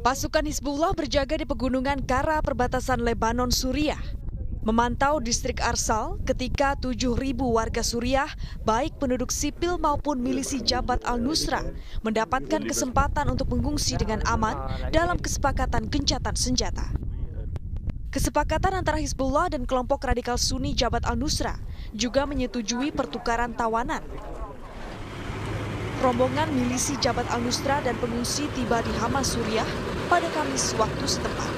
Pasukan Hizbullah berjaga di pegunungan Kara perbatasan Lebanon, Suriah. Memantau distrik Arsal ketika 7.000 warga Suriah, baik penduduk sipil maupun milisi Jabhat al-Nusra, mendapatkan kesempatan untuk mengungsi dengan aman dalam kesepakatan gencatan senjata. Kesepakatan antara Hizbullah dan kelompok radikal Sunni Jabhat al-Nusra juga menyetujui pertukaran tawanan. Rombongan milisi Jabhat al-Nusra dan pengungsi tiba di Hama, Suriah pada Kamis waktu setempat.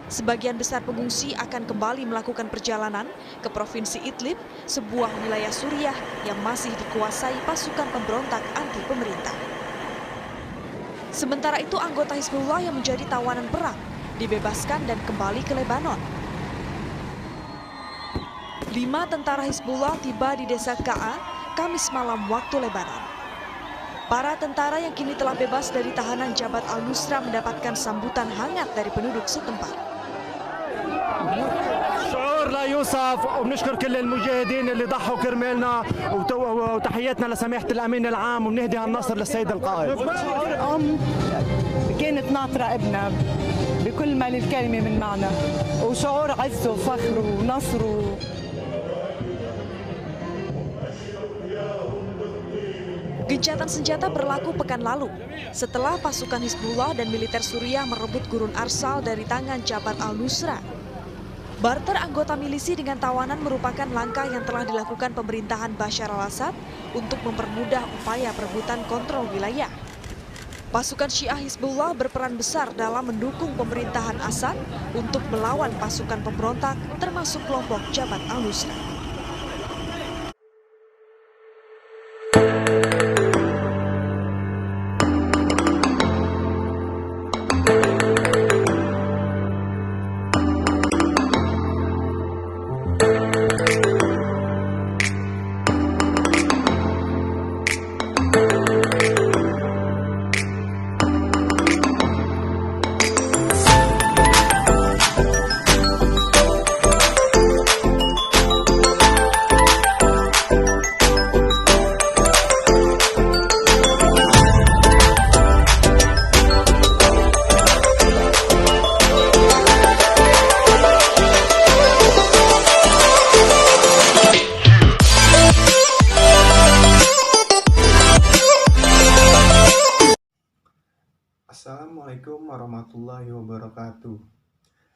Sebagian besar pengungsi akan kembali melakukan perjalanan ke Provinsi Idlib, sebuah wilayah Suriah yang masih dikuasai pasukan pemberontak anti pemerintah. Sementara itu, anggota Hizbullah yang menjadi tawanan perang dibebaskan dan kembali ke Lebanon. 5 tentara Hizbullah tiba di desa Ka'a, Kamis malam waktu Lebanon. Para tentara yang kini telah bebas dari tahanan Jabhat al-Nusra mendapatkan sambutan hangat dari penduduk setempat. شعور لا يوصف وبنشكر كل المجاهدين اللي ضحوا كرمالنا وتحياتنا لسماحة الأمين العام وبنهدي هالنصر للسيد القائد. كانت ناطرة ابنها بكل ما للكلمة من معنى وشعور عز وفخر ونصر Gencatan senjata berlaku pekan lalu setelah pasukan Hizbullah dan militer Suriah merebut Gurun Arsal dari tangan Jabhat al-Nusra. Barter anggota milisi dengan tawanan merupakan langkah yang telah dilakukan pemerintahan Bashar al-Assad untuk mempermudah upaya perebutan kontrol wilayah. Pasukan Syiah Hizbullah berperan besar dalam mendukung pemerintahan Assad untuk melawan pasukan pemberontak termasuk kelompok Jabhat al-Nusra. Assalamualaikum warahmatullahi wabarakatuh.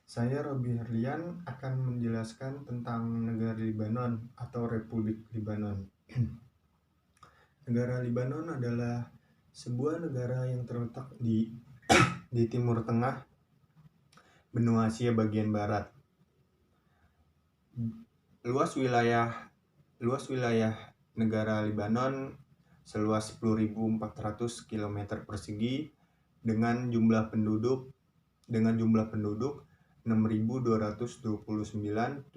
Saya Robi Herlian akan menjelaskan tentang negara Lebanon atau Republik Lebanon. Negara Lebanon adalah sebuah negara yang terletak di timur tengah benua Asia bagian barat. Luas wilayah negara Lebanon seluas 10.400 km persegi dengan jumlah penduduk 6.229.794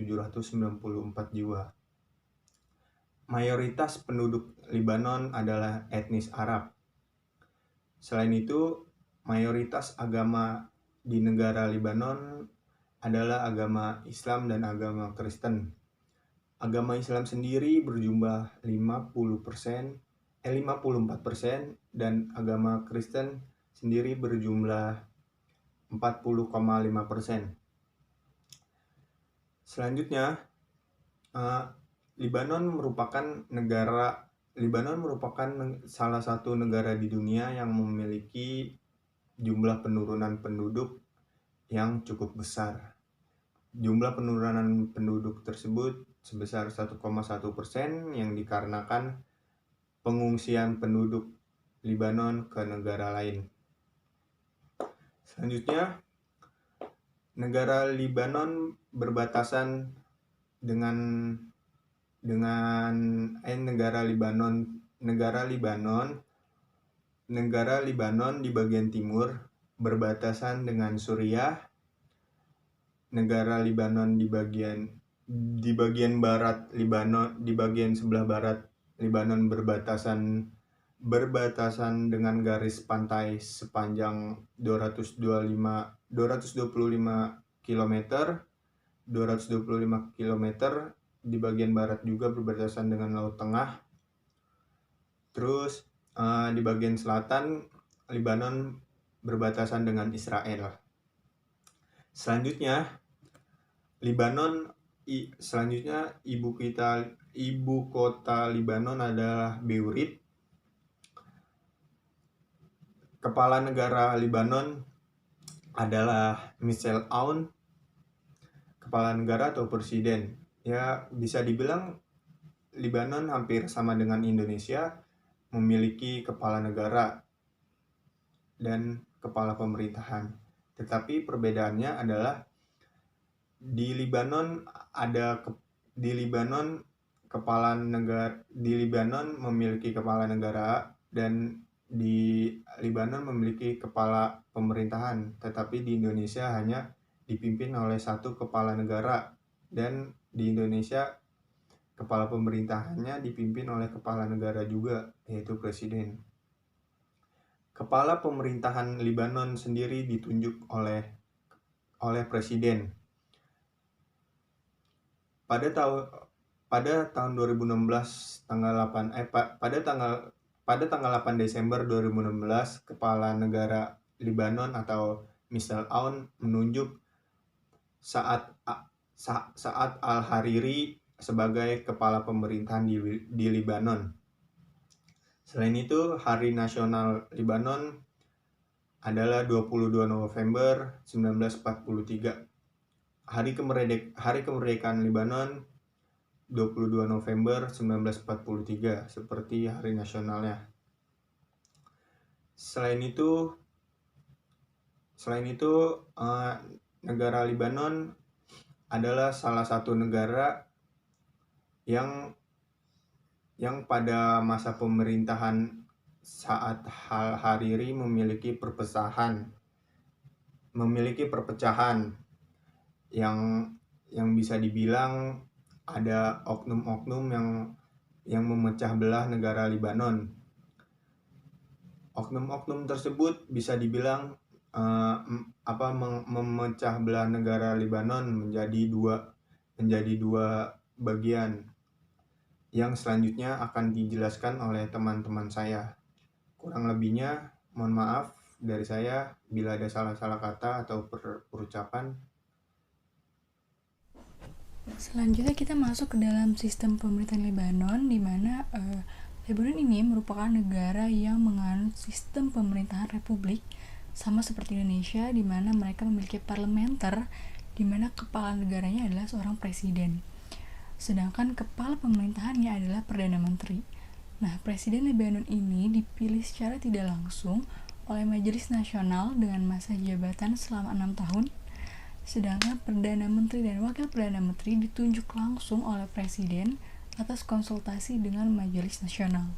jiwa. Mayoritas penduduk Lebanon adalah etnis Arab. Selain itu, mayoritas agama di negara Lebanon adalah agama Islam dan agama Kristen. Agama Islam sendiri berjumlah 54% dan agama Kristen sendiri berjumlah 40,5%. Selanjutnya, Lebanon merupakan salah satu negara di dunia yang memiliki jumlah penurunan penduduk yang cukup besar. Jumlah penurunan penduduk tersebut sebesar 1,1% yang dikarenakan pengungsian penduduk Lebanon ke negara lain. Selanjutnya, negara Lebanon berbatasan negara Lebanon di bagian timur berbatasan dengan Suriah. Negara Lebanon di bagian sebelah barat Lebanon berbatasan dengan garis pantai sepanjang 225 km. Di bagian barat juga berbatasan dengan Laut Tengah. Terus di bagian selatan Lebanon berbatasan dengan Israel. Selanjutnya, ibu kota Lebanon adalah Beirut. Kepala negara Lebanon adalah Michel Aoun, kepala negara atau presiden. Ya, bisa dibilang Lebanon hampir sama dengan Indonesia, memiliki kepala negara dan kepala pemerintahan. Tetapi perbedaannya adalah di Lebanon memiliki kepala negara dan di Lebanon memiliki kepala pemerintahan, tetapi di Indonesia hanya dipimpin oleh satu kepala negara, dan di Indonesia kepala pemerintahannya dipimpin oleh kepala negara juga, yaitu presiden. Kepala pemerintahan Lebanon sendiri ditunjuk oleh presiden. Pada tahun 2016 pada tanggal 8 Desember 2016, kepala negara Lebanon atau Michel Aoun menunjuk Saad al-Hariri sebagai kepala pemerintahan di Lebanon. Selain itu, Hari Nasional Lebanon adalah 22 November 1943. Hari kemerdekaan Lebanon 22 November 1943 seperti hari nasionalnya. Selain itu negara Lebanon adalah salah satu negara yang pada masa pemerintahan Saad al-Hariri memiliki perpecahan yang bisa dibilang ada oknum-oknum yang memecah belah negara Lebanon. Oknum-oknum tersebut bisa dibilang memecah belah negara Lebanon menjadi dua bagian, yang selanjutnya akan dijelaskan oleh teman-teman saya. Kurang lebihnya mohon maaf dari saya bila ada salah-salah kata atau perucapan. Selanjutnya kita masuk ke dalam sistem pemerintahan Lebanon, di mana Lebanon ini merupakan negara yang menganut sistem pemerintahan republik sama seperti Indonesia, di mana mereka memiliki parlementer, di mana kepala negaranya adalah seorang presiden. Sedangkan kepala pemerintahannya adalah Perdana Menteri. Nah, Presiden Lebanon ini dipilih secara tidak langsung oleh Majelis Nasional dengan masa jabatan selama 6 tahun. Sedangkan Perdana Menteri dan Wakil Perdana Menteri ditunjuk langsung oleh Presiden atas konsultasi dengan Majelis Nasional.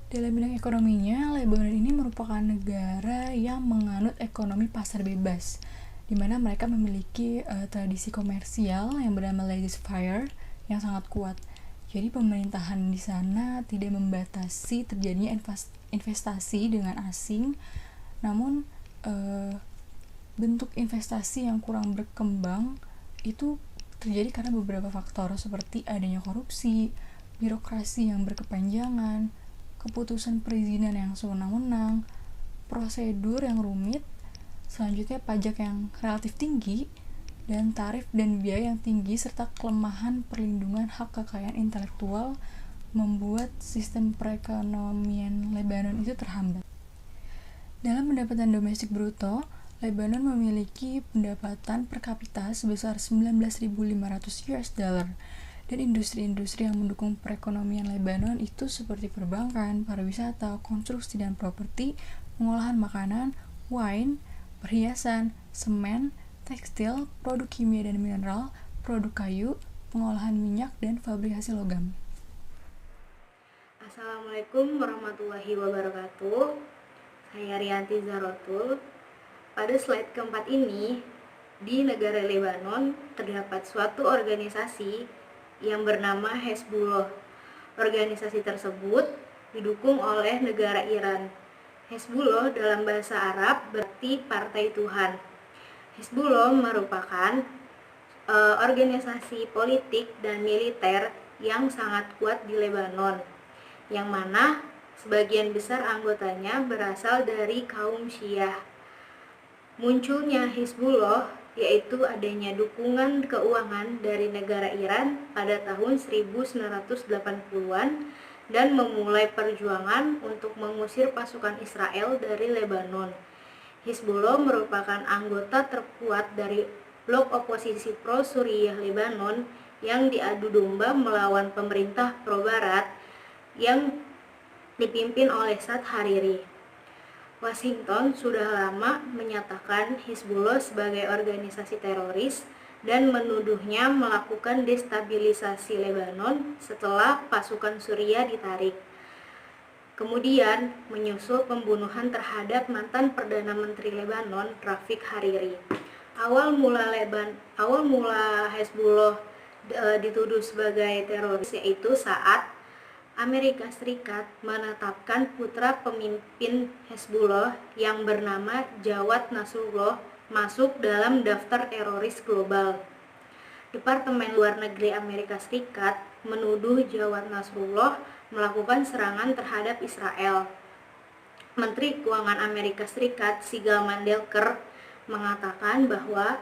Dalam bidang ekonominya, Lebanon ini merupakan negara yang menganut ekonomi pasar bebas, di mana mereka memiliki tradisi komersial yang bernama laissez-faire yang sangat kuat. Jadi pemerintahan di sana tidak membatasi terjadinya investasi dengan asing, namun bentuk investasi yang kurang berkembang itu terjadi karena beberapa faktor seperti adanya korupsi, birokrasi yang berkepanjangan, keputusan perizinan yang sewenang-wenang, prosedur yang rumit, selanjutnya pajak yang relatif tinggi, dan tarif dan biaya yang tinggi serta kelemahan perlindungan hak kekayaan intelektual membuat sistem perekonomian Lebanon itu terhambat. Dalam pendapatan domestik bruto, Lebanon memiliki pendapatan per kapita sebesar 19.500 US dollar, dan industri-industri yang mendukung perekonomian Lebanon itu seperti perbankan, pariwisata, konstruksi dan properti, pengolahan makanan, wine, perhiasan, semen, tekstil, produk kimia dan mineral, produk kayu, pengolahan minyak, dan fabrikasi logam. Assalamualaikum warahmatullahi wabarakatuh. Saya Rianti Zarotul. Pada slide keempat ini, di negara Lebanon terdapat suatu organisasi yang bernama Hezbollah. Organisasi tersebut didukung oleh negara Iran. Hezbollah dalam bahasa Arab berarti Partai Tuhan. Hezbollah merupakan organisasi politik dan militer yang sangat kuat di Lebanon, yang mana Sebagian besar anggotanya berasal dari kaum Syiah. Munculnya Hizbullah yaitu adanya dukungan keuangan dari negara Iran pada tahun 1980-an dan memulai perjuangan untuk mengusir pasukan Israel dari Lebanon. Hizbullah merupakan anggota terkuat dari blok oposisi pro-Suriah Lebanon yang diadu domba melawan pemerintah pro-Barat yang dipimpin oleh Saad Hariri. Washington sudah lama menyatakan Hizbullah sebagai organisasi teroris dan menuduhnya melakukan destabilisasi Lebanon setelah pasukan Suriah ditarik. Kemudian menyusul pembunuhan terhadap mantan Perdana Menteri Lebanon, Rafik Hariri. Awal mula Hizbullah dituduh sebagai teroris yaitu saat Amerika Serikat menetapkan putra pemimpin Hizbullah yang bernama Jawad Nasrullah masuk dalam daftar teroris global. Departemen Luar Negeri Amerika Serikat menuduh Jawad Nasrullah melakukan serangan terhadap Israel. Menteri Keuangan Amerika Serikat Sigel Mandelker mengatakan bahwa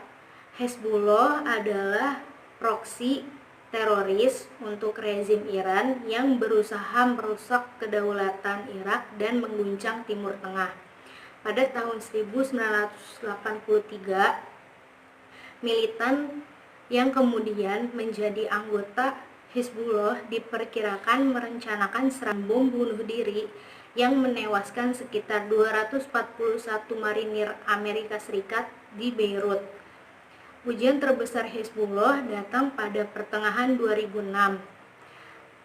Hizbullah adalah proksi teroris untuk rezim Iran yang berusaha merusak kedaulatan Irak dan mengguncang Timur Tengah. Pada tahun 1983, militan yang kemudian menjadi anggota Hizbullah diperkirakan merencanakan serangan bom bunuh diri yang menewaskan sekitar 241 marinir Amerika Serikat di Beirut. Ujian terbesar Hizbullah datang pada pertengahan 2006,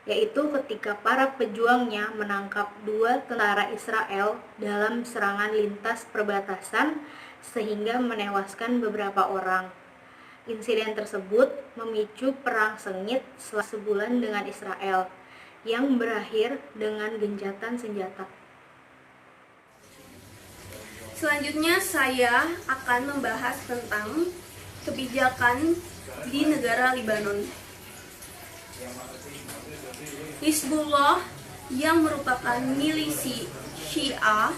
yaitu ketika para pejuangnya menangkap 2 tentara Israel dalam serangan lintas perbatasan sehingga menewaskan beberapa orang. Insiden tersebut memicu perang sengit selama sebulan dengan Israel yang berakhir dengan gencatan senjata. Selanjutnya saya akan membahas tentang kebijakan di negara Lebanon. Hizbullah yang merupakan milisi Syiah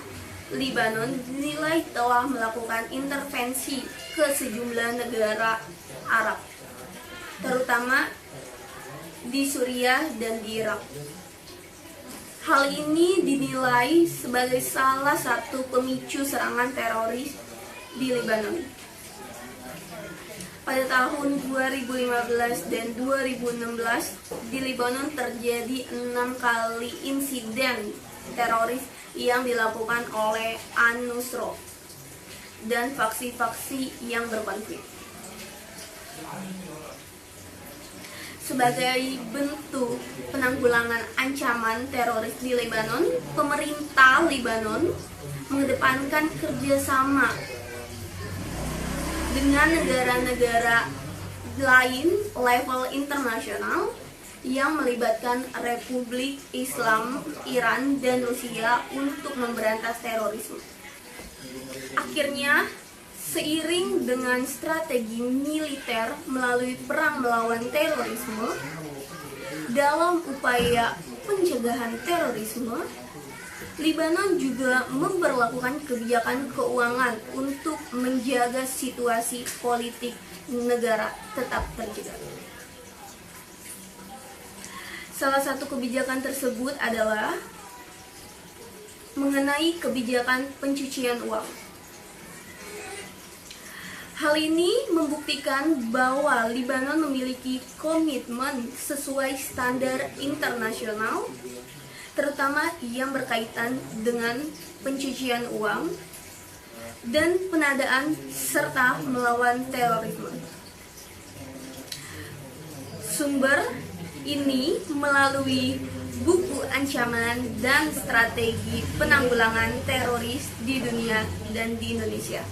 Lebanon dinilai telah melakukan intervensi ke sejumlah negara Arab, terutama di Suriah dan di Irak. Hal ini dinilai sebagai salah satu pemicu serangan teroris di Lebanon. Pada tahun 2015 dan 2016, di Lebanon terjadi 6 kali insiden teroris yang dilakukan oleh An-Nusra dan faksi-faksi yang berkonflik. Sebagai bentuk penanggulangan ancaman teroris di Lebanon, pemerintah Lebanon mengedepankan kerjasama dengan negara-negara lain level internasional yang melibatkan Republik Islam Iran dan Rusia untuk memberantas terorisme. Akhirnya, seiring dengan strategi militer melalui perang melawan terorisme, dalam upaya pencegahan terorisme, Lebanon juga memberlakukan kebijakan keuangan untuk menjaga situasi politik negara tetap terjaga. Salah satu kebijakan tersebut adalah mengenai kebijakan pencucian uang. Hal ini membuktikan bahwa Lebanon memiliki komitmen sesuai standar internasional, terutama yang berkaitan dengan pencucian uang dan penadaan serta melawan terorisme. Sumber ini melalui buku ancaman dan strategi penanggulangan teroris di dunia dan di Indonesia.